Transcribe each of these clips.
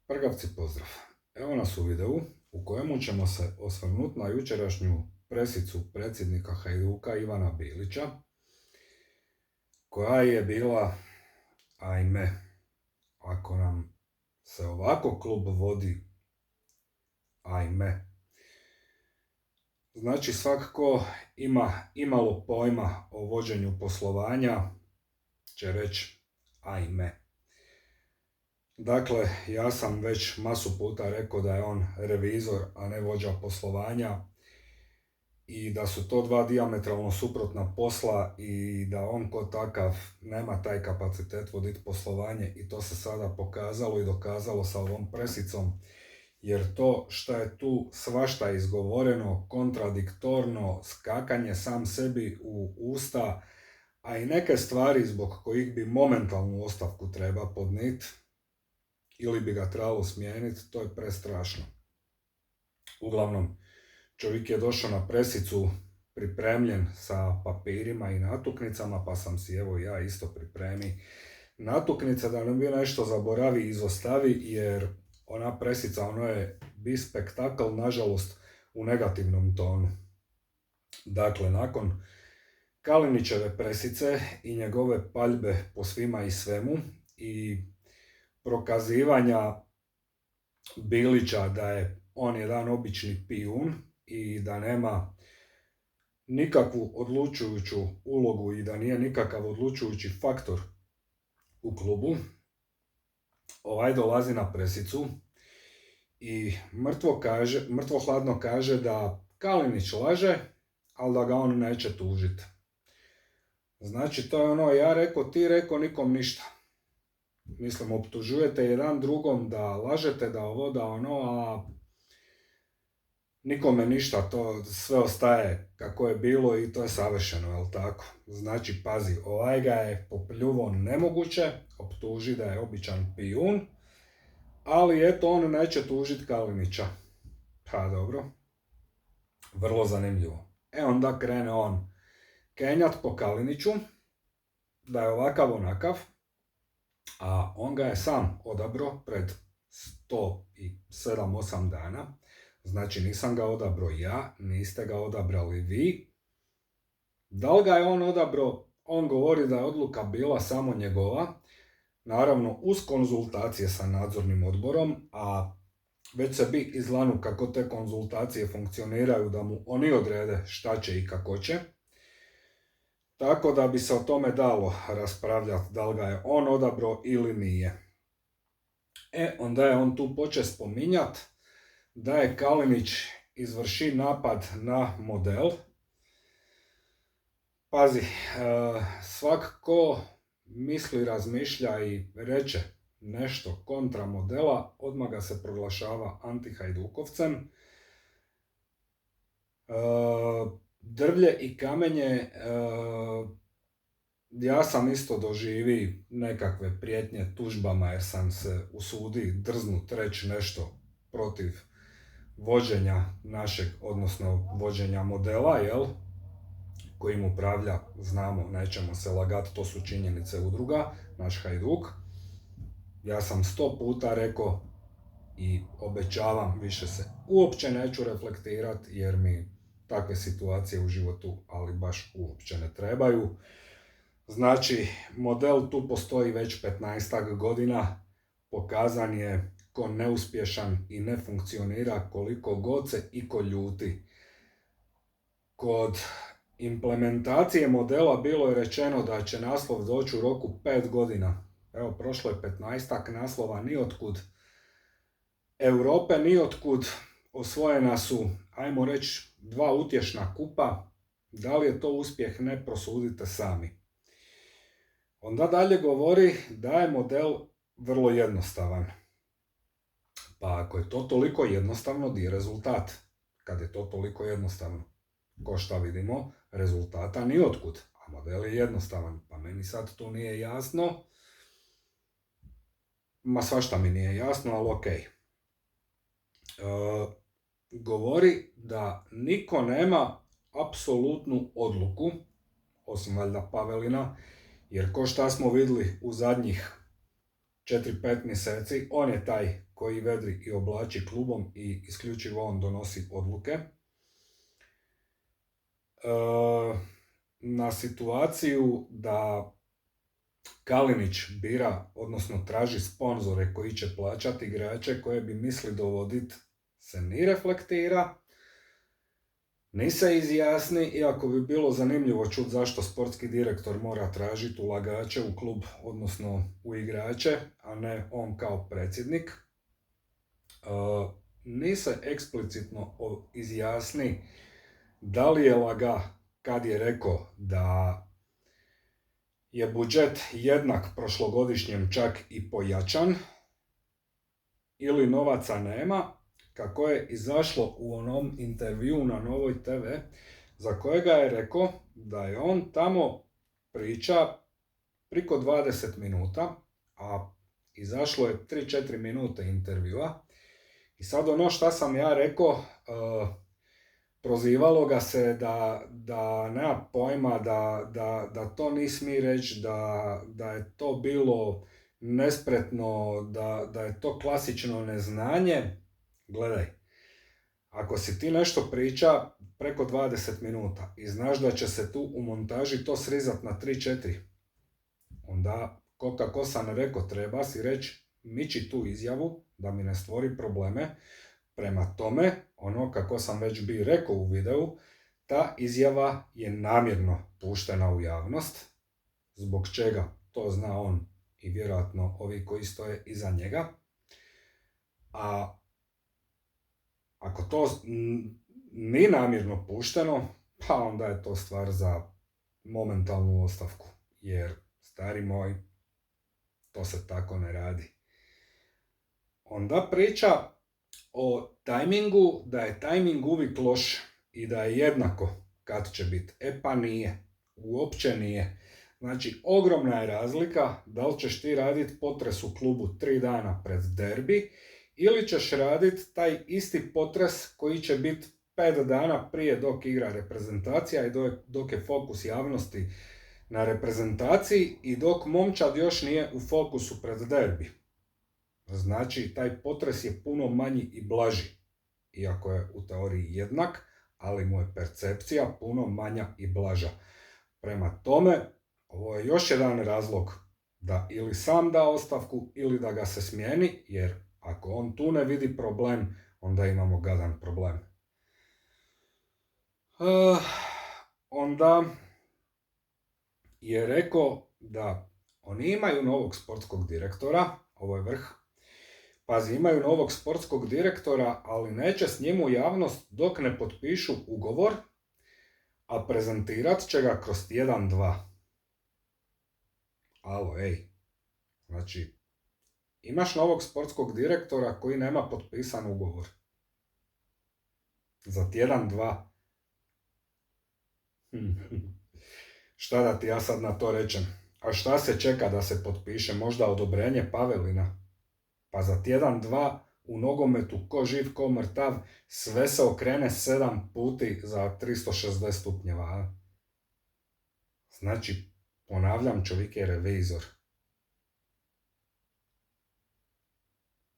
Prgavci, pozdrav! Evo nas u videu u kojemu ćemo se osvrnuti na jučerašnju presicu predsjednika Hajduka Ivana Bilića, koja je bila, ajme, ako nam se ovako klub vodi, ajme. Znači svakako ima imalo pojma o vođenju poslovanja će reći ajme. Dakle, ja sam već masu puta rekao da je on revizor, a ne vođa poslovanja i da su to dva dijametralno suprotna posla i da on ko takav nema taj kapacitet voditi poslovanje i to se sada pokazalo i dokazalo sa ovom presicom, jer to što je tu svašta izgovoreno, kontradiktorno, skakanje sam sebi u usta, a i neke stvari zbog kojih bi momentalnu ostavku treba podnijeti ili bi ga trebalo smijeniti, to je prestrašno. Uglavnom, čovjek je došao na presicu pripremljen sa papirima i natuknicama, pa sam si evo ja isto pripremi natuknice da ne bi nešto zaboravi i izostavi, jer ona presica, ono je bi spektakl, nažalost, u negativnom tonu. Dakle, nakon Kalinićeve presice i njegove paljbe po svima i svemu i prokazivanja Bilića da je on jedan obični pijun i da nema nikakvu odlučujuću ulogu i da nije nikakav odlučujući faktor u klubu, ovaj dolazi na presicu i mrtvo hladno kaže da Kalinić laže, ali da ga on neće tužiti. Znači, to je ono, ja rekao, ti rekao, nikom ništa. Mislim, optužujete jedan drugom da lažete, da ovo, da ono, a nikome ništa, to sve ostaje kako je bilo i to je savršeno, jel tako? Znači, pazi, ovaj ga je popljuvo nemoguće, optuži da je običan pijun, ali eto, on neće tužiti Kalinića. Pa dobro, vrlo zanimljivo. Onda krene on kenjat po Kaliniću, da je ovakav onakav, a on ga je sam odabrao pred 107-8 dana. Znači, nisam ga odabrao ja, niste ga odabrali vi. Da li ga je on odabrao? On govori da je odluka bila samo njegova, naravno uz konzultacije sa nadzornim odborom, a već se bi izlanu kako te konzultacije funkcioniraju, da mu oni odrede šta će i kako će. Tako da bi se o tome dalo raspravljati da li ga je on odabrao ili nije. Onda je on tu počeo spominjati da je Kalinić izvrši napad na model. Pazi, svak ko misli, razmišlja i reče nešto kontra modela, odmah ga se proglašava antihajdukovcem. Drvlje i kamenje, ja sam isto doživi nekakve prijetnje tužbama jer sam se usudi drznut reći nešto protiv vođenja našeg, odnosno vođenja modela, jel? Kojim upravlja, znamo, nećemo se lagati, to su činjenice udruga, naš Hajduk. Ja sam 100 puta rekao i obećavam, više se uopće neću reflektirati jer mi takve situacije u životu, ali baš uopće ne trebaju. Znači, model tu postoji već 15 godina, pokazan je ko neuspješan i ne funkcionira koliko god se iko ljuti. Kod implementacije modela bilo je rečeno da će naslov doći u roku 5 godina. Evo, prošlo je 15 naslova, niotkud. Europe niotkud, osvojena su, ajmo reći, 2 utješna kupa. Da li je to uspjeh, ne prosudite sami. Onda dalje govori da je model vrlo jednostavan. Pa ako je to toliko jednostavno, di je rezultat? Kad je to toliko jednostavno, ko šta vidimo, rezultata ni otkud, a model je jednostavan. Pa meni sad tu nije jasno. Ma svašta mi nije jasno, ali okej. Govori da niko nema apsolutnu odluku, osim valjda Pavelina, Jer ko šta smo vidjeli u zadnjih 4-5 mjeseci, on je taj koji vedri i oblači klubom i isključivo on donosi odluke. Na situaciju da Kalinić bira, odnosno traži sponzore koji će plaćati igrače koje bi misli dovoditi, se ni reflektira, ni se izjasni, iako bi bilo zanimljivo čuti zašto sportski direktor mora tražiti ulagače u klub, odnosno u igrače, a ne on kao predsjednik. Ni se eksplicitno izjasni da li je laga kad je rekao da je budžet jednak prošlogodišnjem, čak i pojačan, ili novaca nema, kako je izašlo u onom intervju na Novoj TV, za kojega je rekao da je on tamo priča priko 20 minuta, a izašlo je 3-4 minute intervjua. I sad ono šta sam ja rekao, prozivalo ga se da nema pojma, da to ni smije reći, da je to bilo nespretno, da je to klasično neznanje. Gledaj, ako si ti nešto priča preko 20 minuta i znaš da će se tu u montaži to srizat na 3-4, onda, kako sam rekao, treba si reći miči tu izjavu da mi ne stvori probleme. Prema tome, ono kako sam već bi rekao u videu, ta izjava je namjerno puštena u javnost. Zbog čega? To zna on i vjerojatno ovi koji stoje iza njega. A ako to nije namjerno pušteno, pa onda je to stvar za momentalnu ostavku. Jer, stari moj, to se tako ne radi. Onda priča o tajmingu, da je tajming uvijek loš i da je jednako kad će biti. E pa nije. Uopće nije. Znači, ogromna je razlika da li ćeš ti raditi potres u klubu 3 dana pred derbi ili ćeš raditi taj isti potres koji će biti 5 dana prije dok igra reprezentacija i dok je fokus javnosti na reprezentaciji i dok momčad još nije u fokusu pred derbi. Znači, taj potres je puno manji i blaži, iako je u teoriji jednak, ali mu je percepcija puno manja i blaža. Prema tome, ovo je još jedan razlog da ili sam da ostavku ili da ga se smijeni, jer ako on tu ne vidi problem, onda imamo gadan problem. Onda je rekao da oni imaju novog sportskog direktora, ovo je vrh. Pazi, imaju novog sportskog direktora, ali neće s njim u javnost dok ne potpišu ugovor, a prezentirat će ga kroz 1-2. Alo, ej. Znači, imaš novog sportskog direktora koji nema potpisan ugovor. Za 1-2. Šta da ti ja sad na to rečem? A šta se čeka da se potpiše? Možda odobrenje Pavelina? Pa za 1-2 u nogometu ko živ, ko mrtav, sve se okrene 7 puti za 360 stupnjeva. Znači, ponavljam, čovjek je revizor.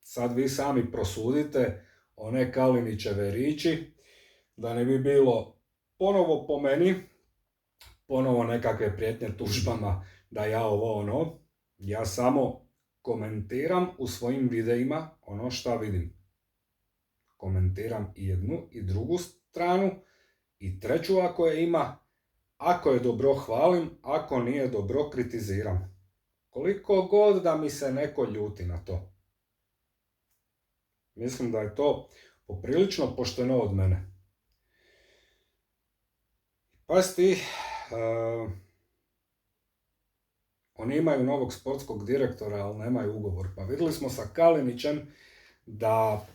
Sad vi sami prosudite one Kalinićeve riječi, da ne bi bilo ponovo po meni, ponovo nekakve prijetnje tužbama da ja ovo ono, ja samo komentiram u svojim videima ono šta vidim. Komentiram i jednu i drugu stranu i treću ako je ima. Ako je dobro hvalim, ako nije dobro kritiziram. Koliko god da mi se neko ljuti na to. Mislim da je to poprilično pošteno od mene. Pasti, oni imaju novog sportskog direktora, ali nemaju ugovor. Pa vidjeli smo sa Kalinićem da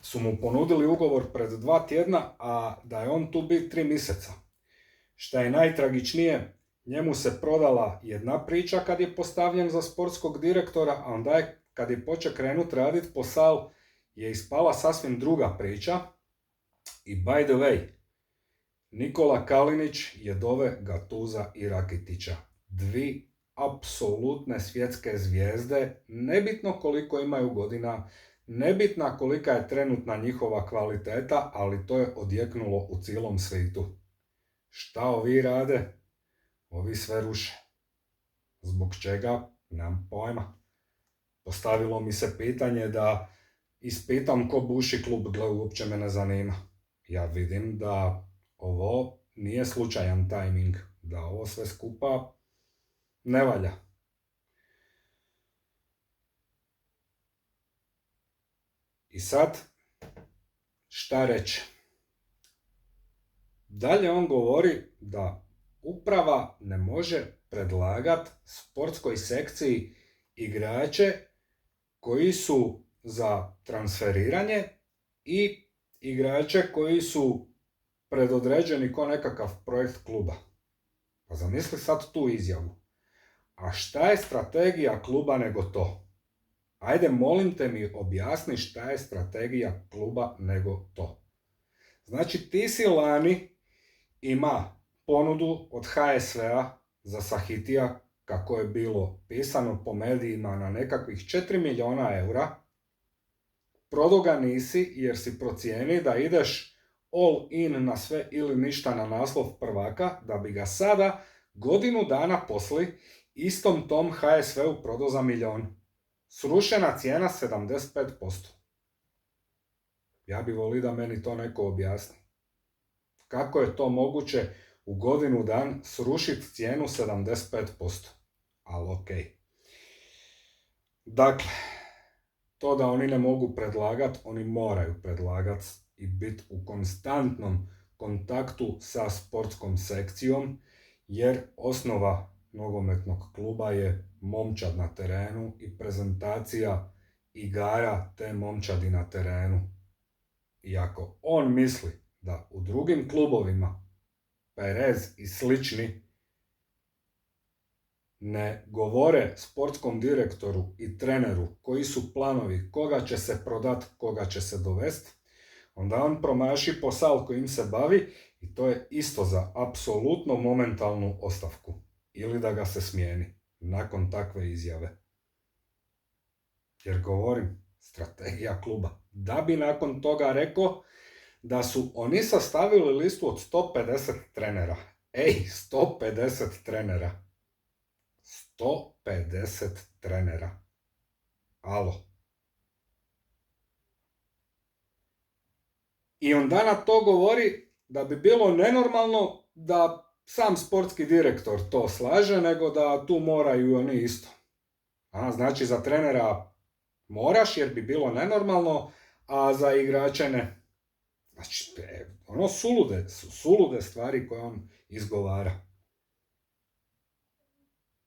su mu ponudili ugovor pred 2 tjedna, a da je on tu bio 3 mjeseca. Šta je najtragičnije, njemu se prodala jedna priča kad je postavljen za sportskog direktora, a onda je, kad je počeo krenuti raditi posao, je ispala sasvim druga priča. I by the way, Nikola Kalinić je dove Gattusa i Rakitića. 2 apsolutne svjetske zvijezde, nebitno koliko imaju godina, nebitna kolika je trenutna njihova kvaliteta, ali to je odjeknulo u cijelom svijetu. Šta ovi rade? Ovi sve ruše. Zbog čega? Nemam pojma. Postavilo mi se pitanje da ispitam ko buši klub, gle, uopće me ne zanima. Ja vidim da ovo nije slučajan tajming, da ovo sve skupa ne valja. I sad, šta reći? Dalje on govori da uprava ne može predlagati sportskoj sekciji igrače koji su za transferiranje i igrače koji su predodređeni ko nekakav projekt kluba. Pa zamisli sad tu izjavu. A šta je strategija kluba nego to? Ajde, molim te mi objasni šta je strategija kluba nego to. Znači, ti si lani ima ponudu od HSV-a za Sahitija, kako je bilo pisano po medijima, na nekakvih 4 milijuna eura. Prodao ga nisi jer si procijeni da ideš all in na sve ili ništa na naslov prvaka, da bi ga sada, godinu dana posli, istom tom HSV-u prodao za milion. Srušena cijena 75%. Ja bi volio da meni to neko objasni. Kako je to moguće u godinu dan srušiti cijenu 75%? Ali okej. Dakle, to da oni ne mogu predlagati, oni moraju predlagati i biti u konstantnom kontaktu sa sportskom sekcijom, jer osnova nogometnog kluba je momčad na terenu i prezentacija igara te momčadi na terenu. I ako on misli da u drugim klubovima Perez i slični ne govore sportskom direktoru i treneru koji su planovi, koga će se prodat, koga će se dovesti, onda on promaši posao kojim se bavi i to je isto za apsolutno momentalnu ostavku. Ili da ga se smijeni nakon takve izjave. Jer govorim, strategija kluba. Da bi nakon toga rekao da su oni sastavili listu od 150 trenera. 150 trenera. 150 trenera. Alo. I onda na to govori da bi bilo nenormalno da sam sportski direktor to slaže, nego da tu moraju oni isto. Znači za trenera moraš jer bi bilo nenormalno, a za igrače ne. Znači, ono sulude stvari koje on izgovara.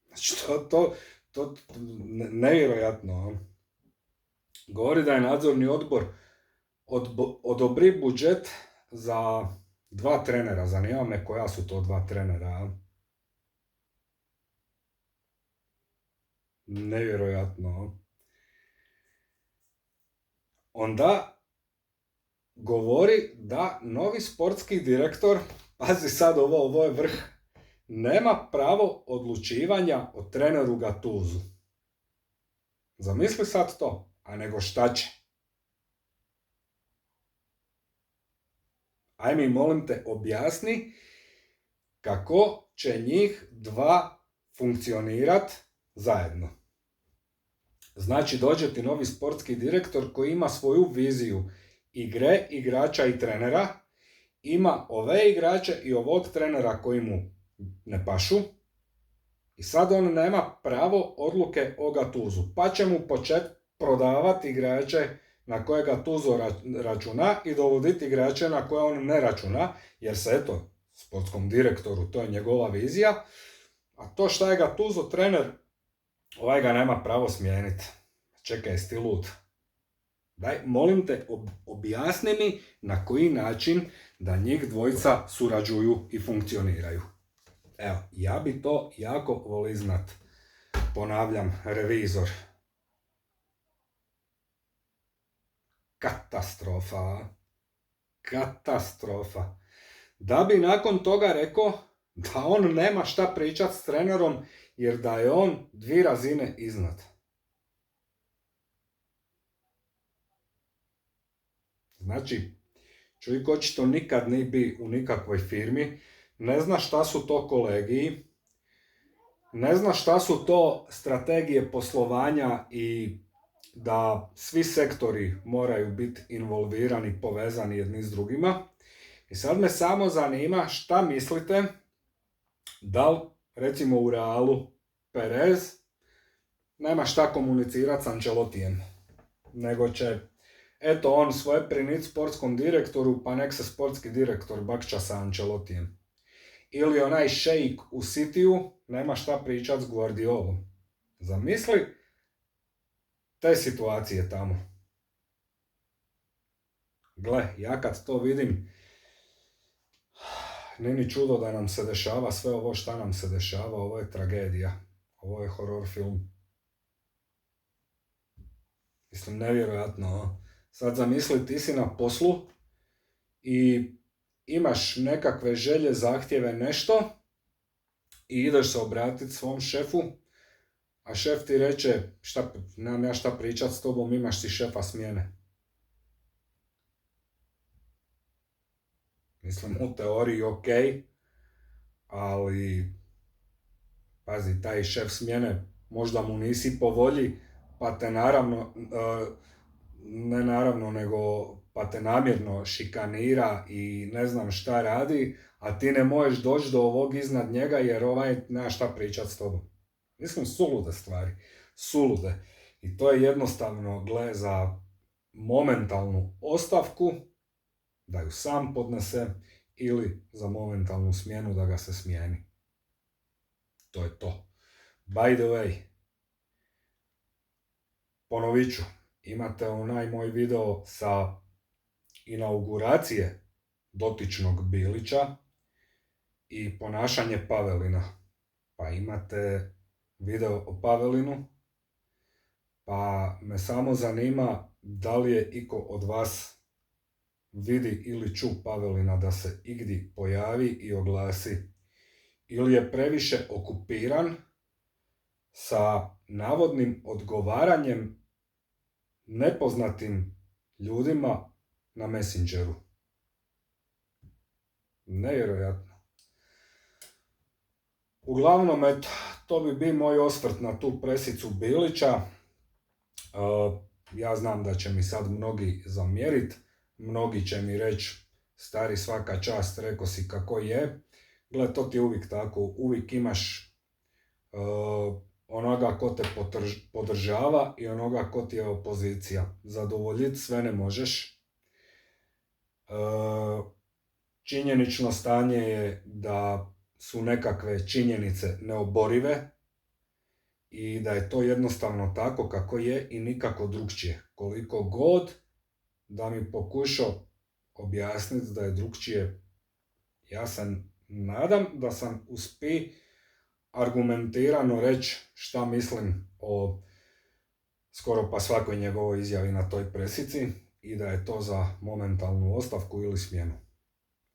Znači, to nevjerojatno. Govori da je nadzorni odbor odobri budžet za 2 trenera. Zanima me koja su to 2 trenera. Nevjerojatno. Onda govori da novi sportski direktor, pazi sad ovo je vrh, nema pravo odlučivanja o treneru Gattusu. Zamisli sad to, a nego šta će? Aj mi, molim te, objasni kako će njih 2 funkcionirat zajedno. Znači, dođe ti novi sportski direktor koji ima svoju viziju igre, igrača i trenera, ima ove igrače i ovog trenera koji mu ne pašu i sad on nema pravo odluke o Gattusu, pa će mu početi prodavati igrače na koje Gattuso računa i dovoditi igrače na koje on ne računa, jer se eto, sportskom direktoru, to je njegova vizija, a to šta je Gattuso trener, ovaj ga nema pravo smijeniti. Čekaj, jesi ti lud? Daj, molim te, objasni mi na koji način da njih dvojica surađuju i funkcioniraju. Evo, ja bi to jako volio znat. Ponavljam, revizor. Katastrofa. Da bi nakon toga rekao da on nema šta pričat s trenerom jer da je on 2 razine iznad. Znači, čovjek očito nikad nije bi u nikakvoj firmi, ne zna šta su to kolegiji, ne zna šta su to strategije poslovanja i da svi sektori moraju biti involvirani, povezani jedni s drugima. I sad me samo zanima šta mislite, da li recimo u Realu Perez nema šta komunicirati s Ancelottijem, nego će eto on svoje prinit sportskom direktoru, pa nek se sportski direktor bakća sa Ancelottijem. Ili onaj šejk u Cityu nema šta pričat s Guardiolom. Zamisli te situacije tamo. Gle, ja kad to vidim, nije ni čudo da nam se dešava sve ovo šta nam se dešava, ovo je tragedija, ovo je horror film. Mislim, nevjerojatno. Sad zamisli, ti si na poslu i imaš nekakve želje, zahtjeve, nešto i ideš se obratiti svom šefu, a šef ti reče, nemam ja šta pričat s tobom, imaš si šefa smjene. Mislim, u teoriji ok, ali pazi, taj šef smjene, možda mu nisi po volji, pa te pa te namjerno šikanira i ne znam šta radi, a ti ne možeš doći do ovog iznad njega jer ovaj nema šta pričat s tobom. Mislim, sulude stvari. Sulude. I to je jednostavno, gle, za momentalnu ostavku, da ju sam podnese, ili za momentalnu smjenu da ga se smijeni. To je to. By the way, ponovit ću, imate onaj moj video sa inauguracije dotičnog Bilića i ponašanje Pavelina. Pa imate video o Pavelinu, pa me samo zanima da li je iko od vas vidi ili ču Pavelina da se igdje pojavi i oglasi, ili je previše okupiran sa navodnim odgovaranjem nepoznatim ljudima na Messengeru. Nevjerojatno. Uglavnom, eto, to bi bio moj osvrt na tu presicu Bilića. Ja znam da će mi sad mnogi zamjerit, mnogi će mi reći, stari, svaka čast, rekao si kako je. Gle, to ti je uvijek tako, uvijek imaš onoga ko te podržava i onoga ko ti je opozicija. Zadovoljiti sve ne možeš. Činjenično stanje je da su nekakve činjenice neoborive i da je to jednostavno tako kako je i nikako drugčije. Koliko god da mi pokušao objasniti da je drugčije, ja se nadam da sam uspio argumentirano reći šta mislim o skoro pa svakoj njegovoj izjavi na toj presici i da je to za momentalnu ostavku ili smjenu.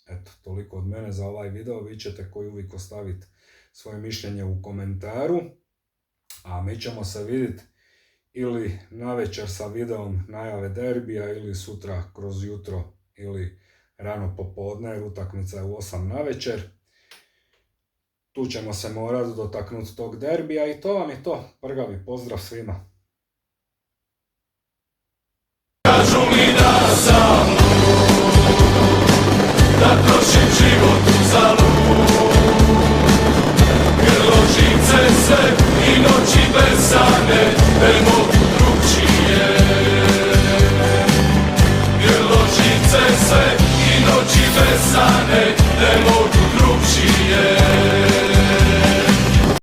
Eto, toliko od mene za ovaj video. Vi ćete koji uvijek ostaviti svoje mišljenje u komentaru, a mi ćemo se vidjeti ili navečer sa videom najave derbija ili sutra kroz jutro ili rano popodne, jer utakmica je u 8 navečer. Tu ćemo se morati dotaknuti tog derbija i to vam je to. Prgavi pozdrav svima.